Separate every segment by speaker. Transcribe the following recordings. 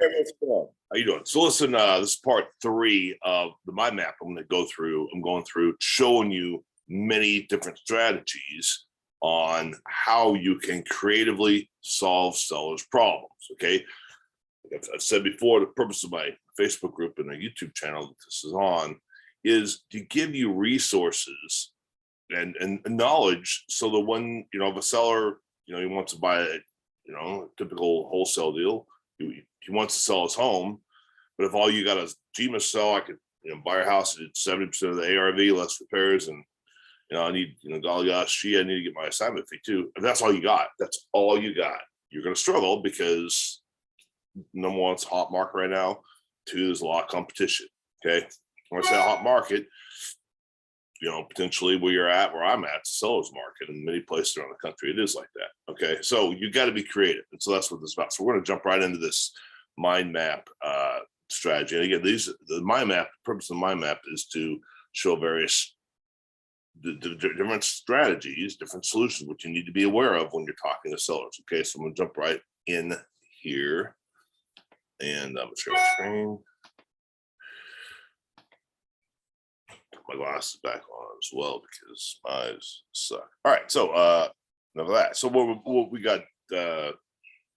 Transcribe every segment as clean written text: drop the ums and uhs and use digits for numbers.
Speaker 1: Hey, what's going on? How you doing? So listen, this is part three of the mind map. I'm going to go through. I'm going through showing you many different strategies on how you can creatively solve sellers' problems. Okay, I've said before, the purpose of my Facebook group and a YouTube channel that this is on is to give you resources and knowledge, so that when if a seller he wants to buy a a typical wholesale deal, he wants to sell his home, but if all you got is GMA sell, I could buy your house at 70% of the ARV, less repairs, and I need golly gosh, gee, I need to get my assignment fee too. If that's all you got, you're going to struggle because number one, it's a hot market right now. Two, there's a lot of competition. Okay, when I say a hot market, potentially where I'm at, seller's market in many places around the country, it is like that. Okay, so you got to be creative, and so that's what this is about. So we're going to jump right into this mind map strategy. And again, the mind map. The purpose of the mind map is to show various different strategies, different solutions, which you need to be aware of when you're talking to sellers. Okay, so I'm going to jump right in here, and I'm going to share my screen. My glasses back on as well because my eyes suck. All right, so enough of that. So what we got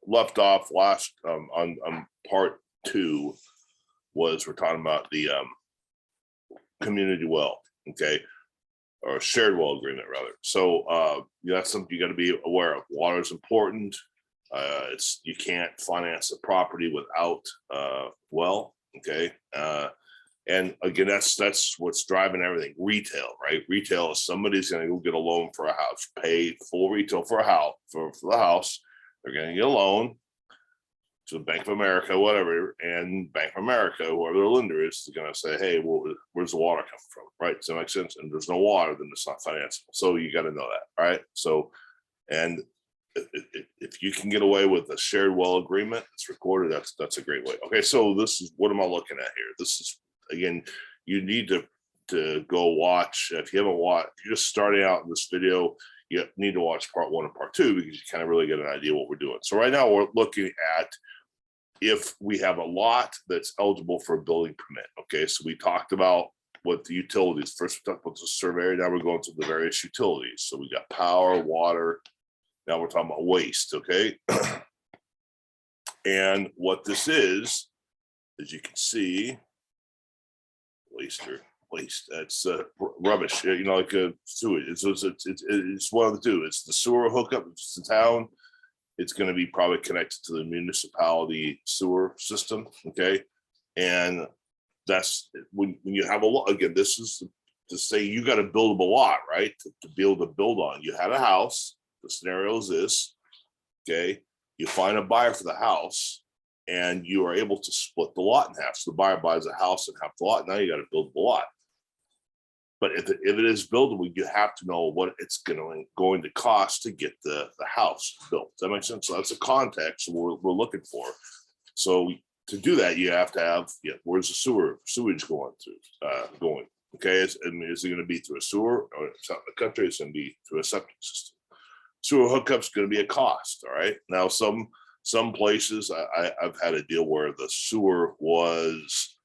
Speaker 1: left off last on part two was we're talking about the community well, okay, or shared well agreement rather. So that's something you got to be aware of. Water is important. You can't finance a property without well, okay. And again, that's what's driving everything. Retail, right? Retail is somebody's going to go get a loan for a house, pay full retail for a house, for the house. They're going to get a loan to Bank of America, whatever, and Bank of America, whoever their lender is going to say, hey, well, where's the water coming from, right? Does that make sense? And there's no water, then it's not financeable. So you got to know that, right? So, and if you can get away with a shared well agreement, it's recorded. That's a great way. Okay, so this is what am I looking at here? This is, again, you need to go watch. If you haven't watched, if you're just starting out in this video, you need to watch part one and part two because you kind of really get an idea what we're doing. So right now we're looking at if we have a lot that's eligible for a building permit. Okay, so we talked about what the utilities. First we talked about the survey. Now we're going to the various utilities. So we got power, water. Now we're talking about waste. Okay, and what this is, as you can see, waste. That's rubbish. Like a sewage. It's one of the two. It's the sewer hookup. It's the town. It's going to be probably connected to the municipality sewer system. Okay, and that's when you have a lot. Again, this is to say you got a buildable lot, right? To be able to build on. You had a house. The scenario is this. Okay, you find a buyer for the house. And you are able to split the lot in half. So the buyer buys a house and half the lot. Now you got a buildable lot. But if it is buildable, you have to know what it's going to cost to get the house built. Does that make sense? So that's a context we're looking for. So to do that, you have to have, where's the sewage going through? Okay, is it going to be through a sewer, or it's out in the country? It's going to be through a septic system. Sewer hookup's going to be a cost. All right. Now some places I've had a deal where the sewer was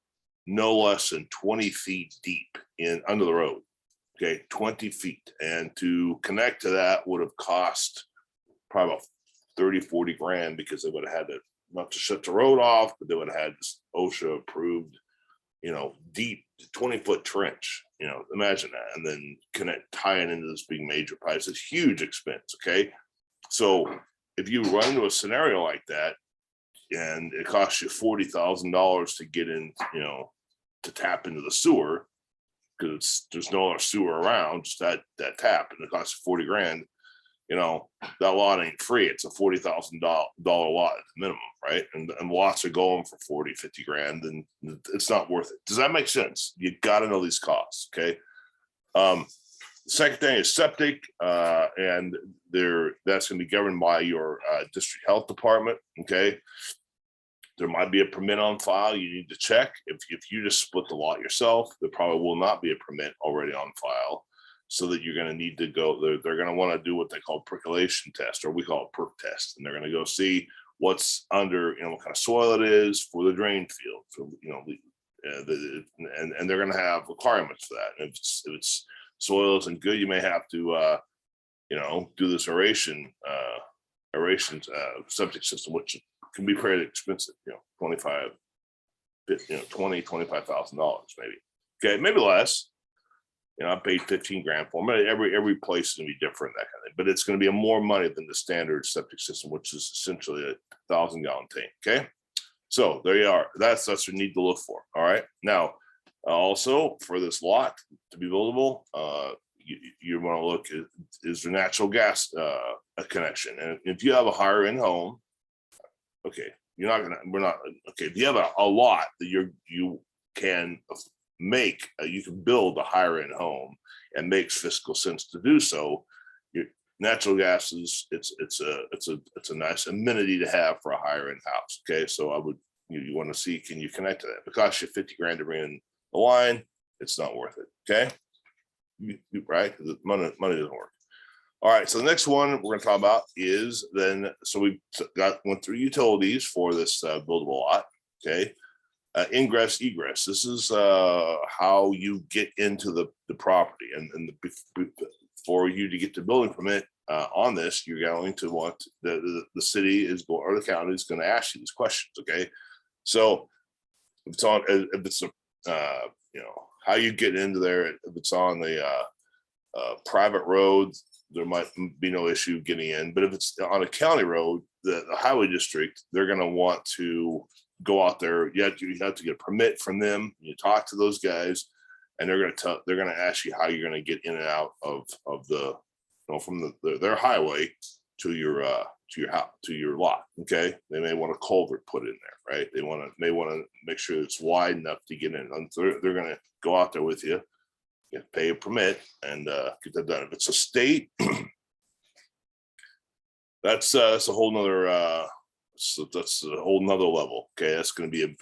Speaker 1: no less than 20 feet deep under the road. Okay, 20 feet. And to connect to that would have cost probably about 30, 40 grand because they would have had to not to shut the road off, but they would have had this OSHA approved, deep 20-foot trench. Imagine that. And then tying into this big major pipe. It's a huge expense. Okay. So if you run into a scenario like that and it costs you $40,000 to get in, to tap into the sewer, because there's no other sewer around, just that tap, and it costs you 40 grand, that lot ain't free. It's a $40,000 lot at the minimum, right? And lots are going for 40, 50 grand, and it's not worth it. Does that make sense? You got to know these costs, okay? The second thing is septic, and that's going to be governed by your district health department. Okay, there might be a permit on file. You need to check. If you just split the lot yourself, there probably will not be a permit already on file. So that you're going to need to go. They're going to want to do what they call percolation test, or we call it perk test, and they're going to go see what's under, what kind of soil it is for the drain field, for, and they're going to have requirements for that. And if it's soil isn't good, you may have to, do this aeration septic system, which can be pretty expensive, $25,000 maybe. Okay, maybe less. I paid 15 grand for them. Every place is gonna be different, that kind of thing. But it's gonna be more money than the standard septic system, which is essentially a 1,000-gallon tank. Okay, so there you are. That's what you need to look for. All right. Now, also for this lot to be buildable, you want to look at, is there natural gas a connection? And if you have a higher end home, okay, if you have a lot that you can make, you can build a higher end home and makes fiscal sense to do so. Your natural gas it's a nice amenity to have for a higher end house. Okay, so I would, you want to see, can you connect to that? It costs you 50 grand to bring in the line. It's not worth it. Okay, right? Money doesn't work. All right, so the next one we're going to talk about is then, so we went through utilities for this buildable lot. Okay, ingress, egress. This is how you get into the property, and for you to get the building permit on this, you're going to want the city is going, or the county is going to ask you these questions. Okay, so if it's how you get into there. If it's on the private road, there might be no issue getting in. But if it's on a county road, the highway district, they're going to want to go out there. You have to get a permit from them. You talk to those guys, and they're going to ask you how you're going to get in and out of the, from their highway to your house, to your lot. Okay, they may want a culvert put in there, right? They may want to make sure it's wide enough to get in. And they're going to go out there with you. You pay a permit and get that done. If it's a state, that's a whole nother that's a whole nother level. Okay, that's going to be a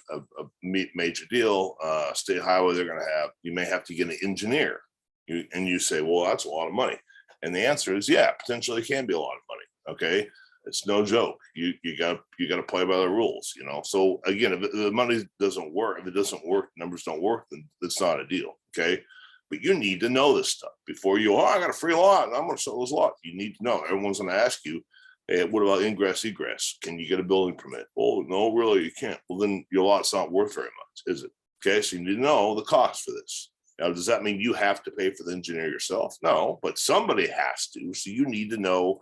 Speaker 1: major deal. State highway, they're going to have, you may have to get an engineer. You say, well, that's a lot of money. And the answer is, yeah, potentially it can be a lot of money. Okay, it's no joke. You got to play by the rules. So again, if the money doesn't work, if it doesn't work, numbers don't work, then it's not a deal. Okay, but you need to know this stuff before you. I got a free lot and I'm going to sell this lot. You need to know. Everyone's going to ask you, hey, what about ingress, egress? Can you get a building permit? Oh, no, really, you can't. Well, then your lot's not worth very much, is it? Okay, so you need to know the cost for this. Now, does that mean you have to pay for the engineer yourself? No, but somebody has to. So you need to know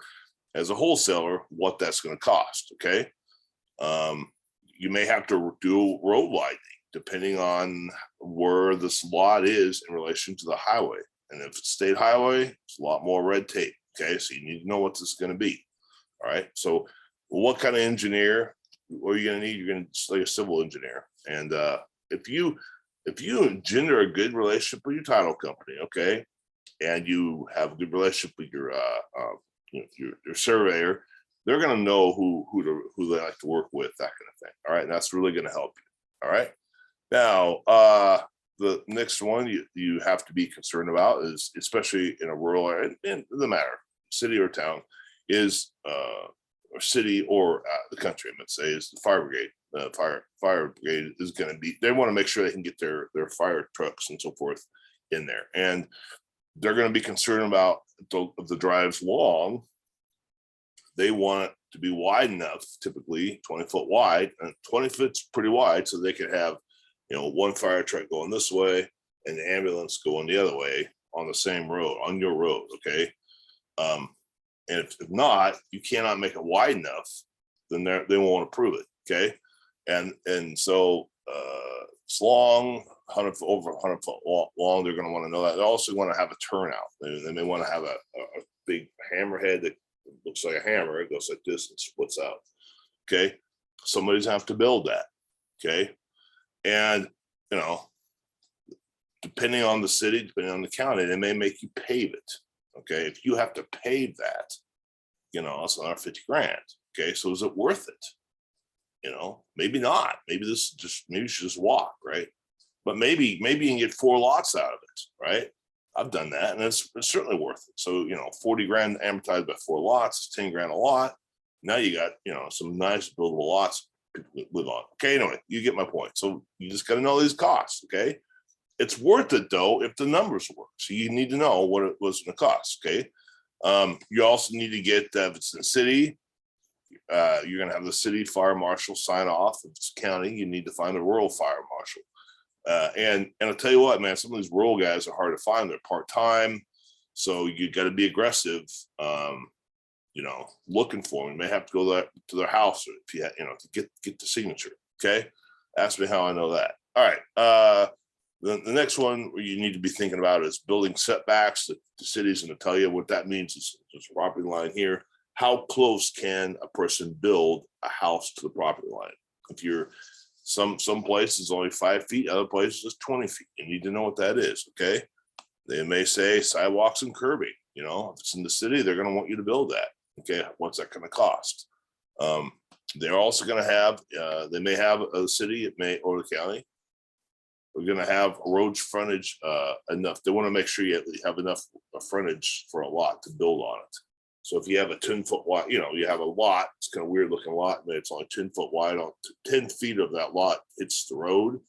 Speaker 1: as a wholesaler what that's going to cost. Okay, you may have to do road widening depending on where this lot is in relation to the highway. And if it's state highway, it's a lot more red tape. Okay, so you need to know what this is going to be. All right, so what kind of engineer? What are you going to need? You're going to like a civil engineer. And if you engender a good relationship with your title company, okay, and you have a good relationship with your surveyor, they're going to know who they like to work with, that kind of thing. All right, and that's really going to help you. All right, now the next one you have to be concerned about is, especially in a rural area, in the matter city or town, is or city or the country, I'm going to say, is the fire brigade. Fire brigade is going to be, they want to make sure they can get their fire trucks and so forth in there, and they're going to be concerned about the drives long. They want it to be wide enough, typically 20 foot wide, and 20 foot's pretty wide, so they can have one fire truck going this way and the ambulance going the other way on the same road, on your road. Okay, and if not, you cannot make it wide enough, then they won't approve it. Okay, and so it's long, 100 foot, over 100 foot long. They're going to want to know that. They also want to have a turnout. They may want to have a big hammerhead that looks like a hammer. It goes like this and splits out. Okay, somebody's have to build that. Okay, and depending on the city, depending on the county, they may make you pave it. Okay, if you have to pave that, it's another 50 grand. Okay, so is it worth it? Maybe not. Maybe you should just walk, right? But maybe you can get 4 lots out of it, right? I've done that, and it's certainly worth it. So 40 grand amortized by 4 lots is 10 grand a lot. Now you got, some nice buildable lots people can live on. Okay, anyway, you get my point. So you just got to know these costs. Okay, it's worth it though if the numbers work. So you need to know what it was going to cost. Okay, you also need to get if it's in the city. You're going to have the city fire marshal sign off. If it's county, you need to find a rural fire marshal. And I'll tell you what, man, some of these rural guys are hard to find. They're part-time. So you got to be aggressive, looking for them. You may have to go to their house if you to get the signature. Okay. Ask me how I know that. All right. The next one where you need to be thinking about is building setbacks. The city's going to tell you what that means. Is this property line here. How close can a person build a house to the property line? If you're some places only 5 feet, other places is 20 feet. You need to know what that is. Okay. They may say sidewalks and curbing. If it's in the city, they're going to want you to build that. Okay. What's that going to cost? They're also going to have, they may have a city, it may, or the county. We're going to have a road frontage enough. They want to make sure you have enough frontage for a lot to build on it. So if you have a 10-foot wide, you have a lot, it's kind of weird looking lot, but it's only 10 foot wide. On 10 feet of that lot hits the road.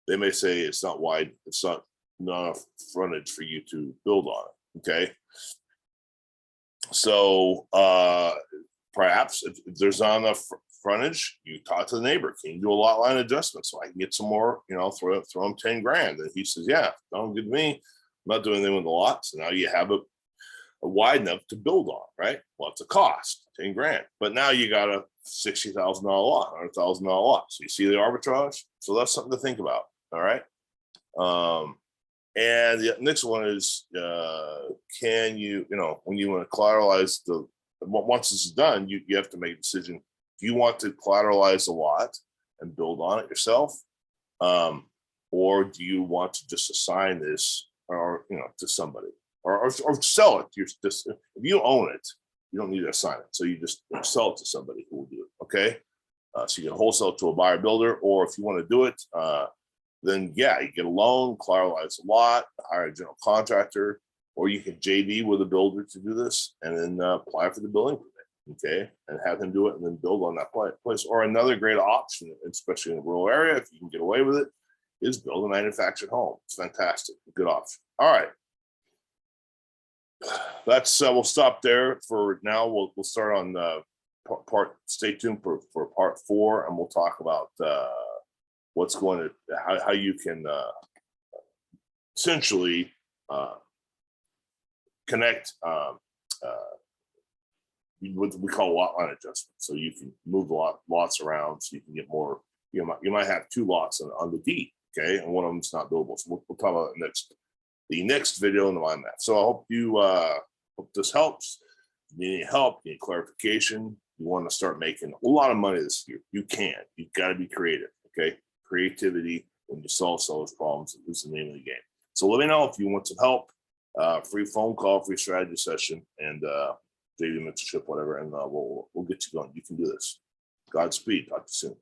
Speaker 1: They may say it's not wide, it's not enough frontage for you to build on it. Okay. So perhaps if there's not enough frontage, you talk to the neighbor. Can you do a lot line adjustment so I can get some more? Throw him 10 grand. And he says, yeah, don't give me. I'm not doing anything with the lot. So now you have a wide enough to build on, right? Well, it's a cost, 10 grand. But now you got a $60,000 lot, $100,000 lot. So you see the arbitrage? So that's something to think about. All right. And the next one is, can you, when you want to collateralize once this is done, you have to make a decision. Do you want to collateralize the lot and build on it yourself? Or do you want to just assign this to somebody or sell it? If you own it, you don't need to assign it. So you just sell it to somebody who will do it. Okay. So you can wholesale it to a buyer builder, or if you want to do it, then yeah, you get a loan, collateralize a lot, hire a general contractor, or you can JV with a builder to do this and then apply for the building permit, okay, and have him do it and then build on that place. Or another great option, especially in a rural area, if you can get away with it, is build a manufactured home. It's fantastic, good option. All right, that's we'll stop there for now. We'll start on part. Stay tuned for part 4, and we'll talk about what's going to how you can essentially connect what we call lot line adjustment. So you can move the lots around so you can get more. You might have 2 lots on the deed, okay, and one of them's not buildable. So we'll talk about the next video in the mind map. So I hope you hope this helps. If you need any help, need clarification, you want to start making a lot of money this year, you can. You've got to be creative, okay? Creativity when you solve those problems is the name of the game. So let me know if you want some help. Free phone call, free strategy session, and JV mentorship, whatever, and we'll get you going. You can do this. Godspeed. Talk to you soon.